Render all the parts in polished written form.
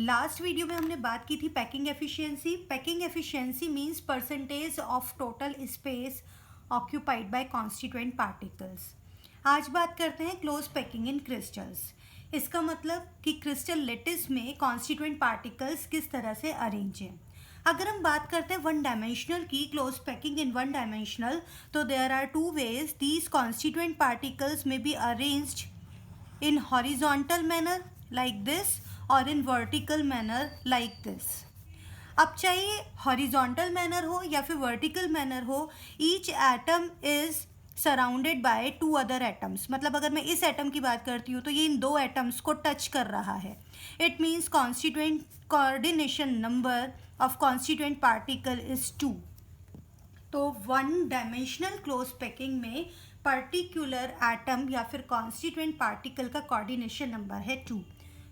Last video में हमने बात की थी packing efficiency. Packing efficiency means percentage of total space occupied by constituent particles. आज बात करते हैं क्लोज पैकिंग इन क्रिस्टल्स। इसका मतलब कि क्रिस्टल लेटिस में कॉन्स्टिट्यूएंट पार्टिकल्स किस तरह से अरेंज हैं। अगर हम बात करते हैं वन डायमेंशनल की close packing in one dimensional, तो there are two ways these constituent particles may be arranged in horizontal manner like this or in vertical manner like this। अब चाहिए horizontal manner हो या फिर vertical manner हो, each atom is surrounded by two other atoms। मतलब अगर मैं इस एटम की बात करती हूँ तो ये इन दो एटम्स को टच कर रहा है। It means constituent coordination number of constituent particle is 2। तो वन डायमेंशनल क्लोज पैकिंग में पर्टिकुलर एटम या फिर कॉन्स्टिट्यूएंट पार्टिकल का कोऑर्डिनेशन नंबर है 2।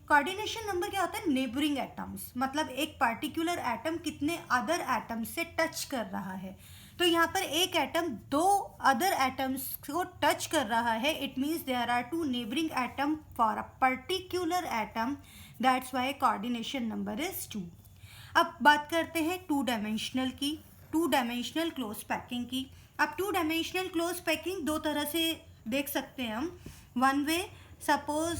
कोऑर्डिनेशन नंबर क्या होता है? नेबरिंग एटम्स, मतलब एक पर्टिकुलर एटम कितने अदर एटम से टच कर रहा है। तो यहाँ पर एक एटम दो अदर एटम्स को टच कर रहा है। It means there are two neighbouring atom for a particular atom, that's why coordination number is 2। अब बात करते हैं टू डायमेंशनल की, टू डायमेंशनल क्लोज पैकिंग की। अब टू डायमेंशनल क्लोज पैकिंग दो तरह से देख सकते हैं हम। वन वे, सपोज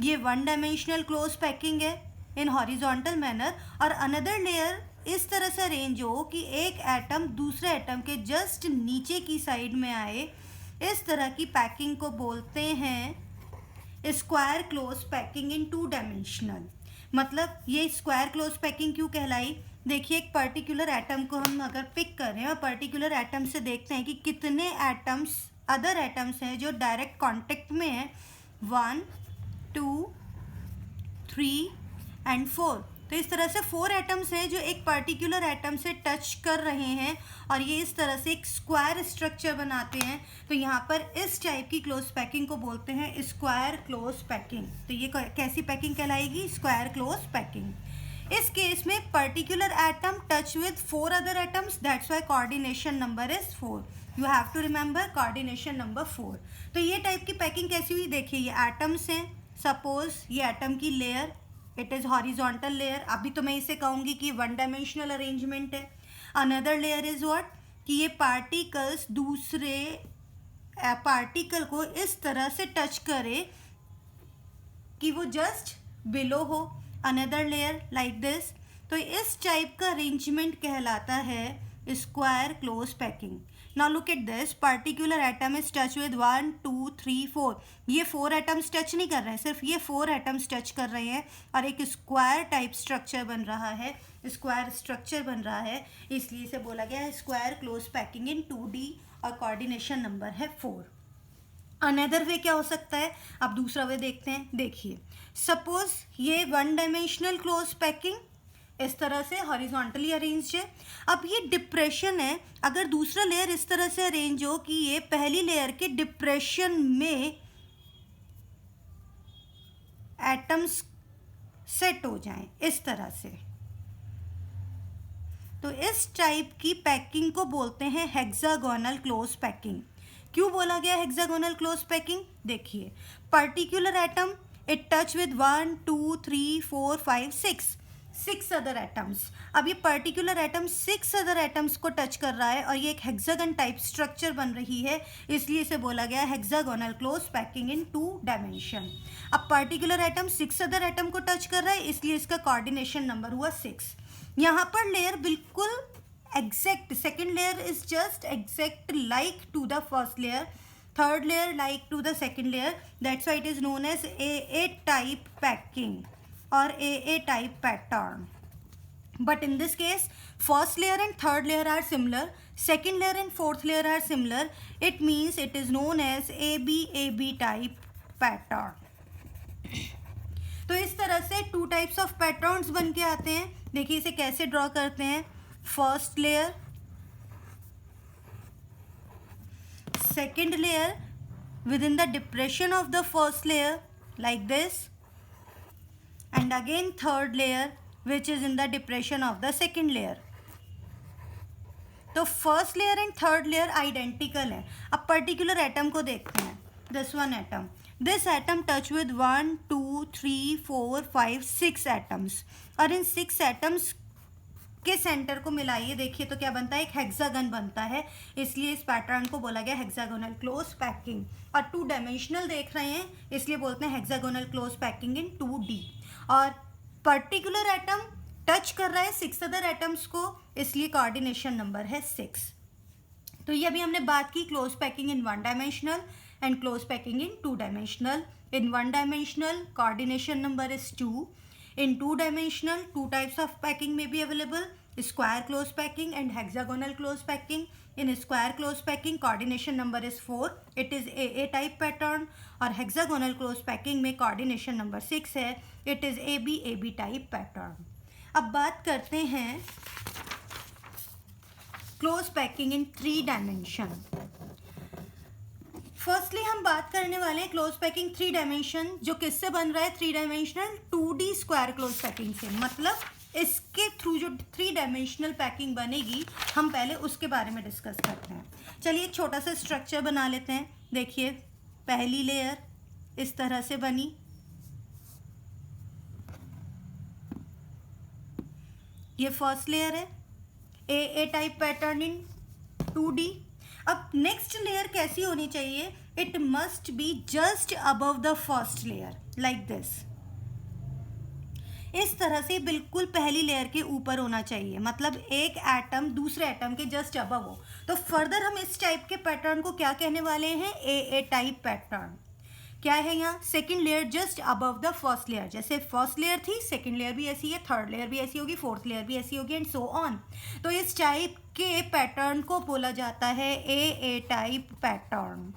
ये वन डायमेंशनल क्लोज पैकिंग है इन हॉरिजॉन्टल मैनर, और अनदर लेयर इस तरह से अरेंज हो कि एक एटम दूसरे एटम के जस्ट नीचे की साइड में आए। इस तरह की पैकिंग को बोलते हैं स्क्वायर क्लोज पैकिंग इन टू डायमेंशनल। मतलब ये स्क्वायर क्लोज पैकिंग क्यों कहलाई? देखिए, एक पर्टिकुलर एटम को हम अगर पिक कर रहे हैं और पर्टिकुलर एटम से देखते हैं कि कितने एटम्स अदर एटम्स हैं जो डायरेक्ट कांटेक्ट में हैं, 1 2 3 एंड 4। तो इस तरह से 4 एटम्स हैं जो एक पर्टिकुलर एटम से टच कर रहे हैं और ये इस तरह से एक स्क्वायर स्ट्रक्चर बनाते हैं। तो यहाँ पर इस टाइप की क्लोज पैकिंग को बोलते हैं स्क्वायर क्लोज पैकिंग। तो ये कैसी पैकिंग कहलाएगी? Square close packing. इस केस में particular atom touch with 4 other atoms, that's why coordination number is 4। You have to remember coordination number 4। तो ये टाइप की पैकिंग कैसी हुई? देखिए, ये एटम्स हैं। सपोज ये एटम की layer, it is horizontal layer. अभी तो मैं इसे कहूँगी कि वन डायमेंशनल अरेंजमेंट है। अनदर लेयर इज व्हाट, कि ये पार्टिकल्स दूसरे पार्टिकल को इस तरह से टच करे कि वो जस्ट बिलो हो। Another layer like this. तो इस टाइप का अरेंजमेंट कहलाता है square close packing. Now look at this, particular atom is touch with 1 2 3 4। ये 4 एटम्स टच नहीं कर रहे हैं, सिर्फ ये 4 एटम्स टच कर रहे हैं और एक स्क्वायर टाइप स्ट्रक्चर बन रहा है। स्क्वायर स्ट्रक्चर बन रहा है, इसलिए इसे बोला गया है स्क्वायर क्लोज पैकिंग इन 2D और कोऑर्डिनेशन नंबर है 4। अनदर वे क्या हो सकता है? अब दूसरा वे देखते हैं। देखिए, सपोज ये वन डायमेंशनल क्लोज पैकिंग इस तरह से हॉरिजॉन्टली अरेंज्ड है। अब ये डिप्रेशन है। अगर दूसरा लेयर इस तरह से अरेंज हो कि ये पहली लेयर के डिप्रेशन में एटम्स सेट हो जाएं इस तरह से, तो इस टाइप की पैकिंग को बोलते हैं हेक्सागोनल क्लोज पैकिंग। क्यों बोला गया हेक्सागोनल क्लोज पैकिंग? देखिए, particular atom it touch with 1 2 3 4 5 6 other atoms. अब ये पर्टिकुलर एटम 6 अदर एटम्स को टच कर रहा है और ये एक हेक्सागन टाइप स्ट्रक्चर बन रही है, इसलिए इसे बोला गया हेक्सागोनल क्लोज पैकिंग इन 2 डायमेंशन। अब पर्टिकुलर एटम 6 अदर एटम को टच कर रहा है, इसलिए इसका कोऑर्डिनेशन नंबर हुआ 6। यहाँ पर लेयर बिल्कुल exact, second layer is just exact like to the first layer, third layer like to the second layer, that's why it is known as AA type packing or AA type pattern. But in this case, first layer and third layer are similar, second layer and fourth layer are similar, it means it is known as AB type pattern। तो इस तरह से 2 types of patterns बन के आते हैं। देखिए इसे कैसे ड्रॉ करते हैं। First layer, second layer with in the depression of the first layer like this, and again third layer which is in the depression of the second layer. तो first layer and third layer identical है। अब particular atom को देखते हैं, this one atom. This atom touch with 1 2 3 4 5 6 atoms, और इन 6 atoms के centre को मिलाइए, देखिए तो क्या बनता है, एक हेक्सागन बनता है, इसलिए इस पैटर्न को बोला गया हेक्सागोनल क्लोज पैकिंग। और 2 डायमेंशनल देख रहे हैं इसलिए बोलते हैं हेक्सागोनल क्लोज पैकिंग इन 2D। और पर्टिकुलर एटम टच कर रहा है 6 अदर एटम्स को, इसलिए कोऑर्डिनेशन नंबर है 6। तो ये अभी हमने बात की close packing in 1 dimensional and close packing in 2 dimensional. In 1 dimensional coordination number is 2. In 2 dimensional, 2 types of packing may be available: square close packing and hexagonal close packing. In square close packing, coordination number is 4. It is AA type pattern. और hexagonal close packing में coordination number 6 है. It is AB type pattern. अब बात करते हैं close packing in 3 dimension. Firstly हम बात करने वाले हैं क्लोज पैकिंग 3 डायमेंशन, जो किससे बन रहा है 3 dimensional 2D square close packing से। मतलब इसके थ्रू जो 3 डायमेंशनल पैकिंग बनेगी, हम पहले उसके बारे में डिस्कस करते हैं। चलिए एक छोटा सा स्ट्रक्चर बना लेते हैं। देखिए पहली लेयर इस तरह से बनी, ये फर्स्ट लेयर है, ए टाइप पैटर्न इन 2D। अब नेक्स्ट लेयर कैसी होनी चाहिए, it must be just above the first layer, like this. इस तरह से बिल्कुल पहली लेयर के ऊपर होना चाहिए, मतलब एक एटम दूसरे एटम के जस्ट अबव हो। तो फर्दर हम इस टाइप के पैटर्न को क्या कहने वाले हैं, ए टाइप पैटर्न। क्या है यहाँ, second layer just above the first layer. जैसे फर्स्ट लेयर थी, सेकेंड लेयर भी ऐसी है, थर्ड लेयर भी ऐसी होगी, फोर्थ लेयर भी ऐसी होगी, एंड सो ऑन। तो इस टाइप के पैटर्न को बोला जाता है ए टाइप पैटर्न।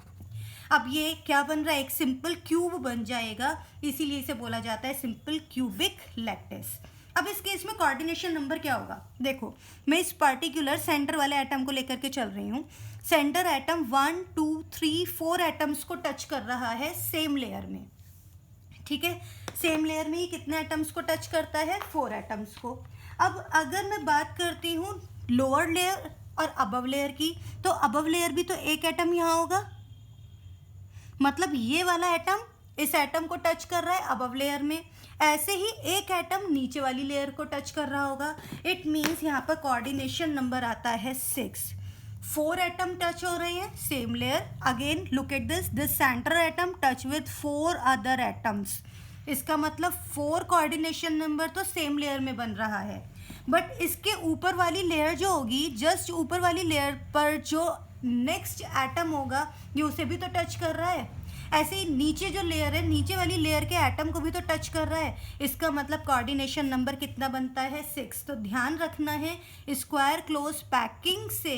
अब ये क्या बन रहा है, एक सिंपल क्यूब बन जाएगा, इसीलिए इसे बोला जाता है सिंपल क्यूबिक लैटिस। अब इस केस में कोऑर्डिनेशन नंबर क्या होगा, देखो मैं इस पर्टिकुलर सेंटर वाले एटम को लेकर के चल रही हूँ। सेंटर एटम 1 2 3 4 एटम्स को टच कर रहा है सेम लेयर में, ठीक है। सेम लेयर में ही कितने एटम्स को टच करता है, 4 एटम्स को। अब अगर मैं बात करती हूँ लोअर लेयर और अबव लेयर की, तो अबव लेयर भी तो एक एटम यहाँ होगा, मतलब ये वाला एटम इस एटम को टच कर रहा है अबव लेयर में, ऐसे ही एक एटम नीचे वाली लेयर को टच कर रहा होगा। इट मीन्स यहाँ पर कोऑर्डिनेशन नंबर आता है 6। 4 एटम टच हो रहे हैं same layer. Again look at this centre atom touch with 4 other atoms, इसका मतलब 4 कोऑर्डिनेशन नंबर तो सेम लेयर में बन रहा है। बट इसके ऊपर वाली लेयर जो होगी, जस्ट ऊपर वाली लेयर पर जो नेक्स्ट एटम होगा, ये उसे भी तो टच कर रहा है। ऐसे ही नीचे जो लेयर है, नीचे वाली लेयर के एटम को भी तो टच कर रहा है। इसका मतलब कोऑर्डिनेशन नंबर कितना बनता है, 6। तो ध्यान रखना है, स्क्वायर क्लोज पैकिंग से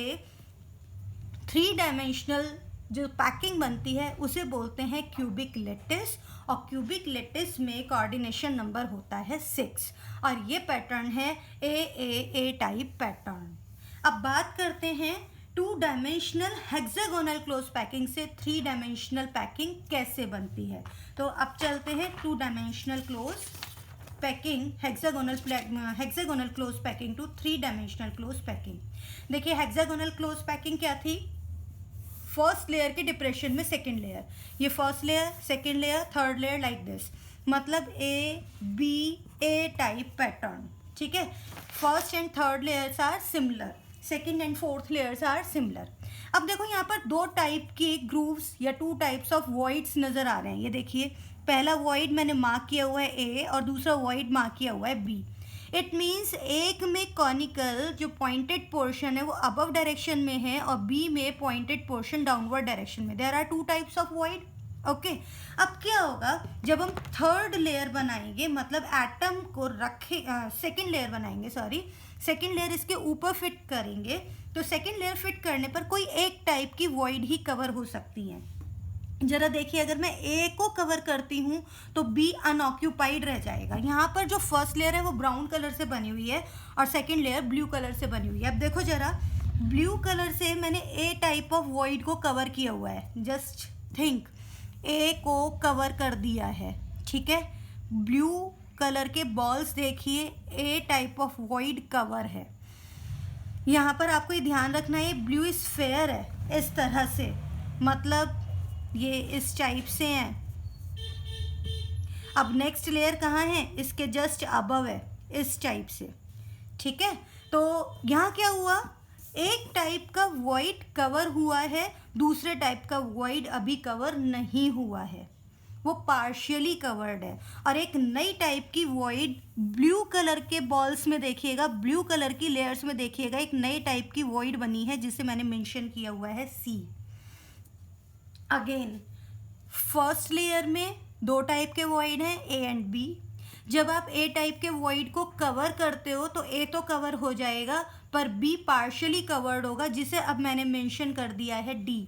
3 डायमेंशनल जो पैकिंग बनती है उसे बोलते हैं क्यूबिक लैटिस, और क्यूबिक लैटिस में कोऑर्डिनेशन नंबर होता है 6, और ये पैटर्न है ए टाइप पैटर्न। अब बात करते हैं 2 डायमेंशनल हेक्सागोनल क्लोज पैकिंग से 3 डायमेंशनल पैकिंग कैसे बनती है। तो अब चलते हैं 2 dimensional close packing, hexagonal close packing to 3 dimensional close packing. देखिए हेक्सागोनल क्लोज पैकिंग क्या थी, फर्स्ट लेयर के डिप्रेशन में सेकेंड लेयर, ये first layer, second layer, third layer, like this. मतलब ए टाइप पैटर्न, ठीक है। First and third layers are similar, second and fourth layers are similar. अब देखो यहाँ पर 2 टाइप के ग्रूव्स या 2 टाइप्स ऑफ वॉइड्स नज़र आ रहे हैं। ये देखिए पहला वॉइड मैंने मार्क किया हुआ है ए, और दूसरा वॉइड मार्क किया हुआ है बी। इट मीन्स एक में कॉनिकल जो पॉइंटेड पोर्शन है वो अबव डायरेक्शन में है, और बी में पॉइंटेड पोर्शन डाउनवर्ड डायरेक्शन में। There are 2 types of void, okay. अब क्या होगा, जब हम थर्ड लेयर बनाएंगे, मतलब एटम को रखे, सेकेंड लेयर बनाएंगे, सॉरी, सेकेंड लेयर इसके ऊपर फिट करेंगे, तो सेकेंड लेयर फिट करने पर कोई एक टाइप की वॉइड ही कवर हो सकती है। जरा देखिए, अगर मैं ए को कवर करती हूँ तो बी अनऑक्यूपाइड रह जाएगा। यहाँ पर जो फर्स्ट लेयर है वो ब्राउन कलर से बनी हुई है और सेकेंड लेयर ब्लू कलर से बनी हुई है। अब देखो जरा, ब्लू कलर से मैंने ए टाइप ऑफ वॉइड को कवर किया हुआ है, जस्ट थिंक, ए को कवर कर दिया है, ठीक है। ब्लू कलर के बॉल्स देखिए, ए टाइप ऑफ वॉइड कवर है। यहाँ पर आपको ये ध्यान रखना है, ब्लू स्फेयर है इस तरह से, मतलब ये इस टाइप से हैं, अब नेक्स्ट लेयर कहाँ है, इसके जस्ट अबव है, इस टाइप से, ठीक है। तो यहाँ क्या हुआ, एक टाइप का वॉइड कवर हुआ है, दूसरे टाइप का वॉइड अभी कवर नहीं हुआ है, वो पार्शियली कवर्ड है। और एक नई टाइप की वॉइड ब्लू कलर के बॉल्स में देखिएगा, ब्लू कलर की लेयर्स में देखिएगा, एक नई टाइप की वॉइड बनी है जिसे मैंने मेंशन किया हुआ है सी। अगेन फर्स्ट लेयर में दो टाइप के वॉइड हैं, ए एंड बी। जब आप ए टाइप के वॉइड को कवर करते हो तो ए तो कवर हो जाएगा पर बी पार्शियली कवर्ड होगा, जिसे अब मैंने मेंशन कर दिया है डी।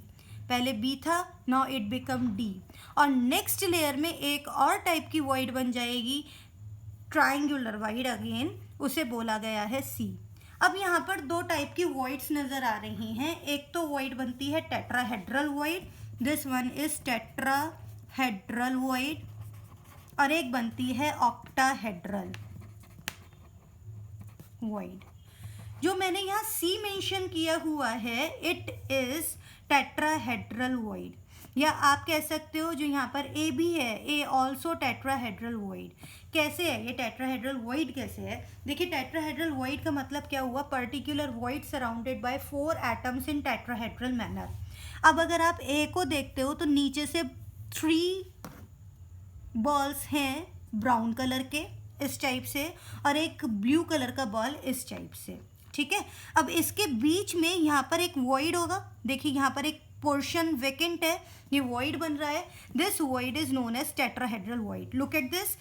पहले बी था, नाउ इट बिकम डी। और नेक्स्ट लेयर में एक और टाइप की वॉइड बन जाएगी, ट्राइंगुलर वॉइड, अगेन उसे बोला गया है सी। अब यहाँ पर दो टाइप की वॉइड्स नज़र आ रही हैं। एक तो वॉइड बनती है tetrahedral void, this one is tetrahedral void, और एक बनती है ऑक्टाहेड्रल वॉइड। जो मैंने यहाँ सी मेंशन किया हुआ है, इट इज टेट्राहेड्रल वॉइड, या आप कह सकते हो जो यहाँ पर ए भी है, ए ऑल्सो टेट्राहेड्रल वॉइड। कैसे है ये टेट्राहेड्रल वॉइड, कैसे है, देखिए टेट्राहेड्रल वॉइड का मतलब क्या हुआ, particular void surrounded by 4 atoms in tetrahedral manner. अब अगर आप ए को देखते हो तो नीचे से 3 बॉल्स हैं ब्राउन कलर के इस टाइप से, और एक ब्लू कलर का बॉल इस टाइप से, ठीक है। अब इसके बीच में यहाँ पर एक वॉइड होगा, देखिए यहाँ पर एक पोर्शन वेकेंट है, ये वॉइड बन रहा है, this void is known as tetrahedral void. Look at this,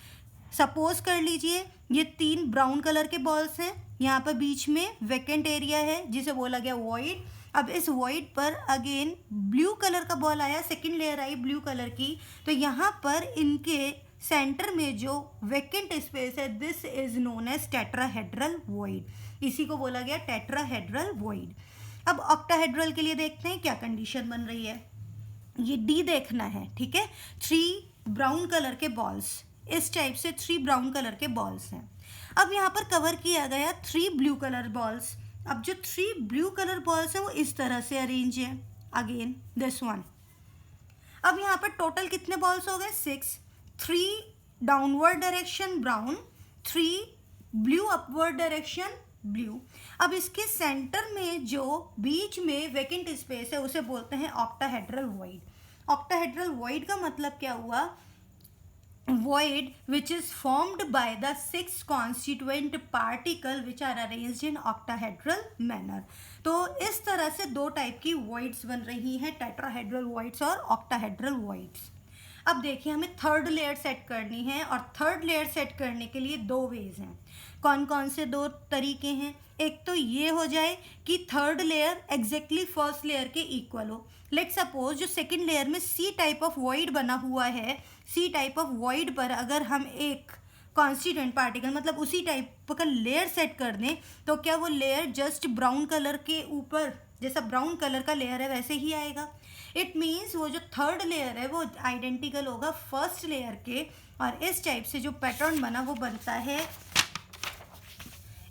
suppose कर लीजिए ये 3 ब्राउन कलर के बॉल्स हैं, यहाँ पर बीच में वेकेंट एरिया है जिसे बोला गया वॉइड। अब इस वॉइड पर अगेन ब्लू कलर का बॉल आया, सेकेंड लेयर आई ब्लू कलर की, तो यहाँ पर इनके सेंटर में जो वेकेंट स्पेस है, this is known as tetrahedral void, इसी को बोला गया टेट्राहेड्रल वॉइड। अब ऑक्टाहेड्रल के लिए देखते हैं क्या कंडीशन बन रही है, ये डी देखना है, ठीक है। 3 ब्राउन कलर के बॉल्स, इस टाइप से 3 ब्राउन कलर के बॉल्स हैं। अब यहाँ पर कवर किया गया 3 ब्लू कलर बॉल्स। अब जो 3 ब्लू कलर बॉल्स हैं वो इस तरह से अरेंज है, अगेन दिस वन। अब यहाँ पर टोटल कितने बॉल्स हो गए, 6, 3 downward direction brown, 3 blue upward direction blue. अब इसके सेंटर में जो बीच में वेकेंट स्पेस है उसे बोलते हैं ऑक्टाहेड्रल वॉइड। ऑक्टाहेड्रल वॉइड का मतलब क्या हुआ, void which is formed by the 6 constituent particle which are arranged in octahedral manner। तो इस तरह से दो टाइप की voids बन रही हैं, टेट्राहेड्रल voids और octahedral voids। अब देखिए हमें थर्ड लेयर सेट करनी है, और थर्ड लेयर सेट करने के लिए 2 वेज हैं। कौन कौन से 2 तरीके हैं, एक तो ये हो जाए कि third layer exactly first layer के इक्वल हो। लेट सपोज जो सेकंड लेयर में सी टाइप ऑफ वॉइड बना हुआ है, सी टाइप ऑफ वॉइड पर अगर हम एक कॉन्स्टिट्यूएंट पार्टिकल मतलब उसी टाइप का लेयर सेट कर दें, तो क्या वो लेयर जस्ट ब्राउन कलर के ऊपर, जैसा ब्राउन कलर का लेयर है वैसे ही आएगा। इट मीन्स वो जो थर्ड लेयर है वो आइडेंटिकल होगा फर्स्ट लेयर के, और इस टाइप से जो पैटर्न बना वो बनता है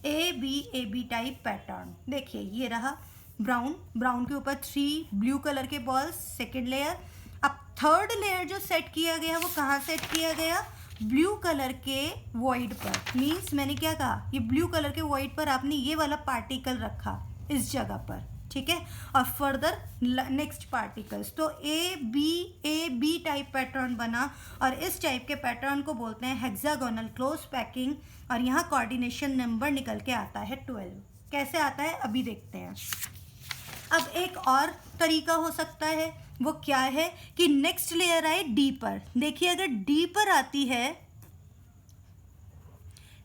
ए बी टाइप पैटर्न। देखिए ये रहा ब्राउन, ब्राउन के ऊपर 3 ब्लू कलर के बॉल्स, सेकेंड लेयर। अब थर्ड लेयर जो सेट किया गया वो कहाँ सेट किया गया, ब्लू कलर के वॉइड पर। मीन्स मैंने क्या कहा, ये ब्लू कलर के वॉइड पर आपने ये वाला पार्टिकल रखा इस जगह पर, ठीक है, और फर्दर नेक्स्ट पार्टिकल्स। तो ए बी टाइप पैटर्न बना, और इस टाइप के पैटर्न को बोलते हैं हेक्सागोनल क्लोज पैकिंग, और यहाँ कोऑर्डिनेशन नंबर निकल के आता है 12। कैसे आता है अभी देखते हैं। अब एक और तरीका हो सकता है, वो क्या है कि नेक्स्ट लेयर आए डी पर। देखिए अगर डी पर आती है,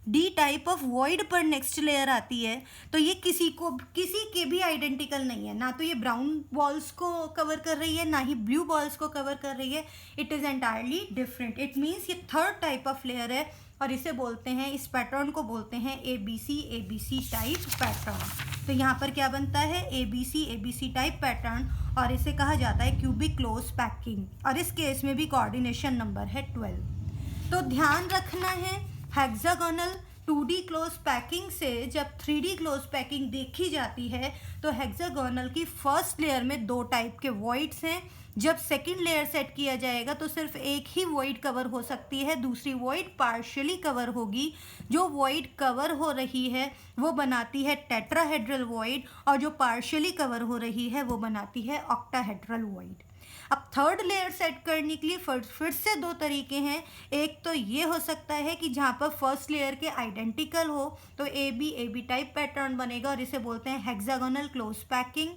डी टाइप ऑफ वॉइड पर नेक्स्ट लेयर आती है, तो ये किसी के भी आइडेंटिकल नहीं है, ना तो ये ब्राउन बॉल्स को कवर कर रही है, ना ही ब्लू बॉल्स को कवर कर रही है। It is entirely different. It means ये थर्ड टाइप ऑफ लेयर है, और इसे बोलते हैं, इस पैटर्न को बोलते हैं A B C type pattern. तो यहाँ पर क्या बनता है, A B C type pattern, और इसे कहा जाता है क्यूबिक क्लोज पैकिंग, और इस केस में भी कोऑर्डिनेशन नंबर है 12। तो ध्यान रखना है हेक्सागोनल 2D क्लोज पैकिंग से जब 3D क्लोज पैकिंग देखी जाती है तो हेक्सागोनल की फर्स्ट लेयर में 2 टाइप के वॉइड्स हैं। जब सेकंड लेयर सेट किया जाएगा तो सिर्फ एक ही वॉइड कवर हो सकती है, दूसरी वॉइड पार्शियली कवर होगी। जो वॉइड कवर हो रही है वो बनाती है टेट्राहेड्रल वॉइड और जो पार्शियली कवर हो रही है वो बनाती है ऑक्टाहेड्रल वॉइड। अब थर्ड लेयर सेट करने के लिए फिर से 2 तरीके हैं। एक तो ये हो सकता है कि जहाँ पर फर्स्ट लेयर के आइडेंटिकल हो तो ए बी टाइप पैटर्न बनेगा और इसे बोलते हैं हेक्सागोनल क्लोज पैकिंग।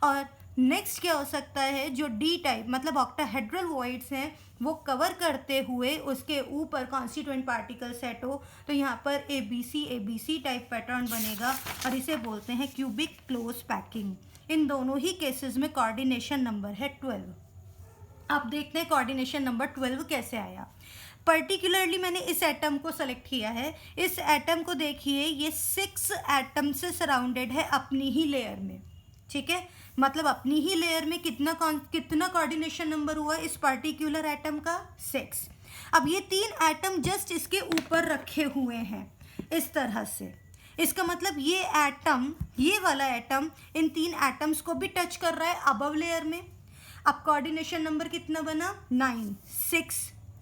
और नेक्स्ट क्या हो सकता है, जो डी टाइप मतलब ऑक्टाहेड्रल वॉइड्स हैं वो कवर करते हुए उसके ऊपर कॉन्स्टिट्यूएंट पार्टिकल सेट हो तो यहाँ पर A B C type pattern बनेगा और इसे बोलते हैं क्यूबिक क्लोज पैकिंग। इन दोनों ही केसेस में कोऑर्डिनेशन नंबर है 12। अब देखते हैं कोऑर्डिनेशन नंबर 12 कैसे आया। पर्टिकुलरली मैंने इस एटम को सेलेक्ट किया है। इस एटम को देखिए, ये 6 एटम से सराउंडेड है अपनी ही लेयर में, ठीक है। मतलब अपनी ही लेयर में कितना कोऑर्डिनेशन नंबर हुआ इस पर्टिकुलर एटम का, 6। अब ये 3 एटम जस्ट इसके ऊपर रखे हुए हैं इस तरह से। इसका मतलब ये एटम, ये वाला एटम इन 3 एटम्स को भी टच कर रहा है अबव लेयर में। अब कोऑर्डिनेशन नंबर कितना बना, 9, 6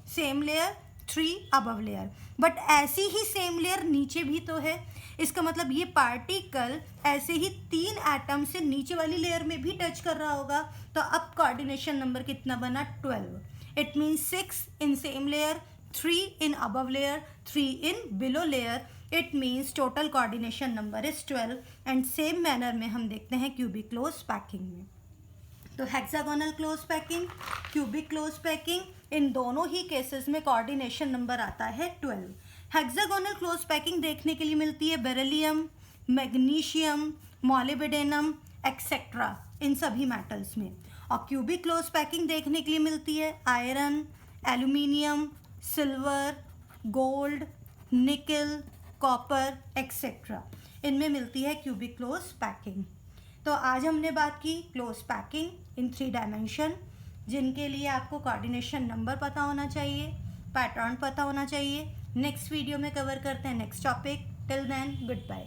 same layer, 3 above layer. But ऐसी ही सेम लेयर नीचे भी तो है। इसका मतलब ये पार्टिकल ऐसे ही 3 एटम से नीचे वाली लेयर में भी टच कर रहा होगा। तो अब कोऑर्डिनेशन नंबर कितना बना, 12। It means 6 in same layer, 3 in above layer, 3 in below layer. It means total coordination number is 12। And same manner में हम देखते हैं क्यूबिक क्लोज पैकिंग में। तो hexagonal close packing, cubic close packing, इन दोनों ही केसेस में कोऑर्डिनेशन नंबर आता है 12। हेक्सागोनल क्लोज पैकिंग देखने के लिए मिलती है बेरिलियम, मैग्नीशियम, मॉलिब्डेनम एक्सेट्रा, इन सभी मेटल्स में। और क्यूबिक क्लोज पैकिंग देखने के लिए मिलती है आयरन, एल्यूमिनियम, सिल्वर, गोल्ड, निकल, कॉपर एक्सेट्रा, इनमें मिलती है क्यूबिक क्लोज पैकिंग। तो आज हमने बात की क्लोज पैकिंग इन 3 डायमेंशन, जिनके लिए आपको कोऑर्डिनेशन नंबर पता होना चाहिए, पैटर्न पता होना चाहिए। नेक्स्ट वीडियो में कवर करते हैं next topic. Till then good bye.